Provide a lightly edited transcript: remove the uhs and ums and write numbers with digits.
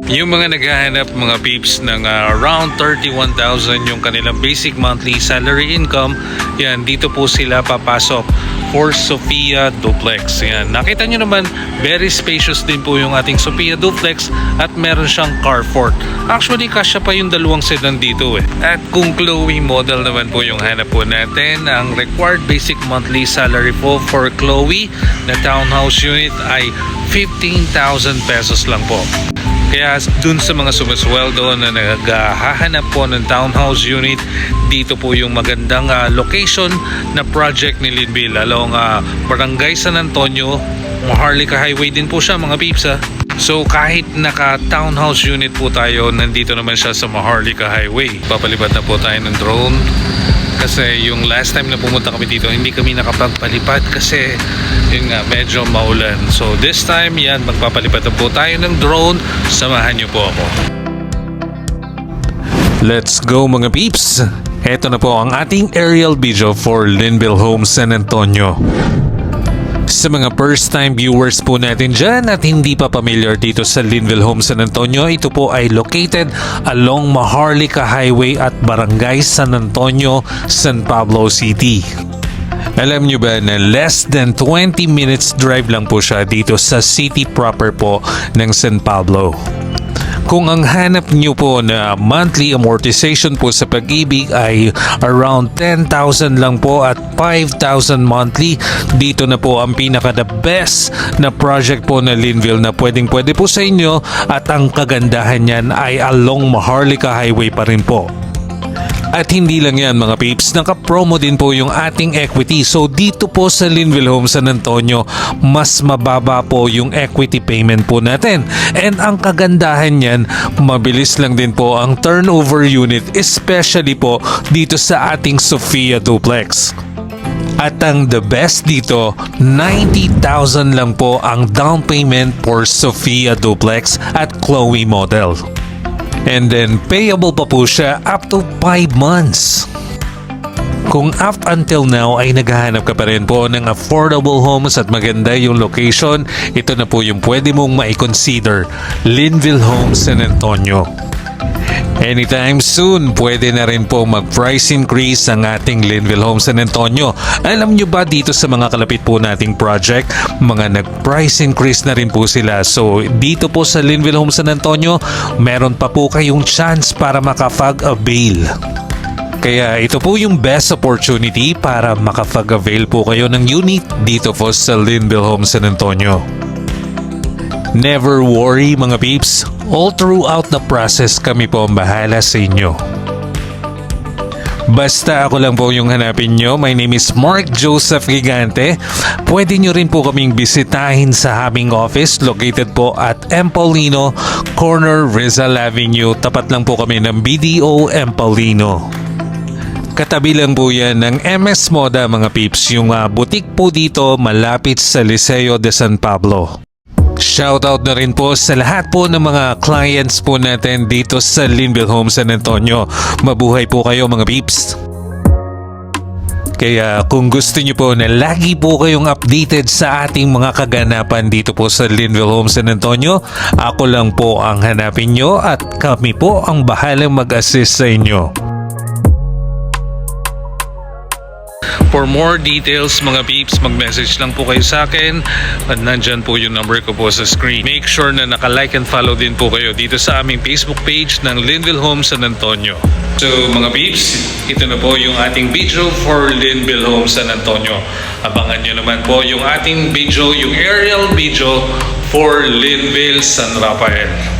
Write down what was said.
Yung mga naghahanap mga peeps ng around 31,000 yung kanilang basic monthly salary income, yan, dito po sila papasok for Sophia Duplex. Yan, nakita nyo naman, very spacious din po yung ating Sophia Duplex at meron siyang carport. Actually, kasya pa yung dalawang sedan dito eh. At kung Chloe model naman po yung hanap po natin, ang required basic monthly salary po for Chloe na townhouse unit ay 15,000 pesos lang po. Kaya dun sa mga sumasweldo na naghahanap po ng townhouse unit, dito po yung magandang location na project ni Linville along Barangay San Antonio, Maharlika Highway din po siya mga peeps. So kahit naka townhouse unit po tayo, nandito naman siya sa Maharlika Highway. Papalipad na po tayo ng drone. Kasi yung last time na pumunta kami dito, hindi kami nakapagpalipad kasi yun nga, medyo maulan. So this time, yan, magpapalipad na po tayo ng drone. Samahan niyo po ako. Let's go mga peeps! Ito na po ang ating aerial video for Linville Homes San Antonio. Sa mga first time viewers po natin dyan at hindi pa familiar dito sa Linville Homes San Antonio, ito po ay located along Maharlika Highway at Barangay San Antonio, San Pablo City. Alam nyo ba na less than 20 minutes drive lang po siya dito sa city proper po ng San Pablo. Kung ang hanap nyo po na monthly amortization po sa Pag-ibig ay around 10,000 lang po at 5,000 monthly, dito na po ang pinaka the best na project po na Linville na pwede po sa inyo at ang kagandahan niyan ay along Maharlika Highway pa rin po. At hindi lang yan mga peeps, naka-promo din po yung ating equity. So dito po sa Linville Homes San Antonio, mas mababa po yung equity payment po natin. And ang kagandahan yan, mabilis lang din po ang turnover unit, especially po dito sa ating Sophia Duplex. At ang the best dito, 90,000 lang po ang down payment for Sophia Duplex at Chloe model. And then payable pa po siya up to 5 months. Kung up until now ay naghahanap ka pa rin po ng affordable homes at maganda yung location, ito na po yung pwede mong ma-consider, Linville Homes San Antonio. Anytime soon, pwede na rin po mag-price increase ang ating Linville Homes San Antonio. Alam nyo ba dito sa mga kalapit po nating project, mga nag-price increase na rin po sila. So dito po sa Linville Homes San Antonio, meron pa po kayong chance para makapag-avail. Kaya ito po yung best opportunity para makapag-avail po kayo ng unit dito po sa Linville Homes San Antonio. Never worry mga peeps, all throughout the process kami po ang bahala sa inyo. Basta ako lang po yung hanapin nyo. My name is Mark Joseph Gigante. Pwede nyo rin po kaming bisitahin sa aming office located po at M. Paulino, corner Rizal Avenue. Tapat lang po kami ng BDO M. Paulino. Katabi lang po yan ng MS Moda mga peeps, yung boutique po dito malapit sa Liceo de San Pablo. Shoutout na rin po sa lahat po ng mga clients po natin dito sa Linville Homes San Antonio. Mabuhay po kayo mga peeps. Kaya kung gusto nyo po na lagi po kayong updated sa ating mga kaganapan dito po sa Linville Homes San Antonio, ako lang po ang hanapin nyo at kami po ang bahalang mag-assist sa inyo. For more details mga peeps, mag-message lang po kayo sa akin at nandyan po yung number ko po sa screen. Make sure na naka-like and follow din po kayo dito sa aming Facebook page ng Linville Homes San Antonio. So mga peeps, ito na po yung ating video for Linville Homes San Antonio. Abangan nyo naman po yung ating video, yung aerial video for Linville San Rafael.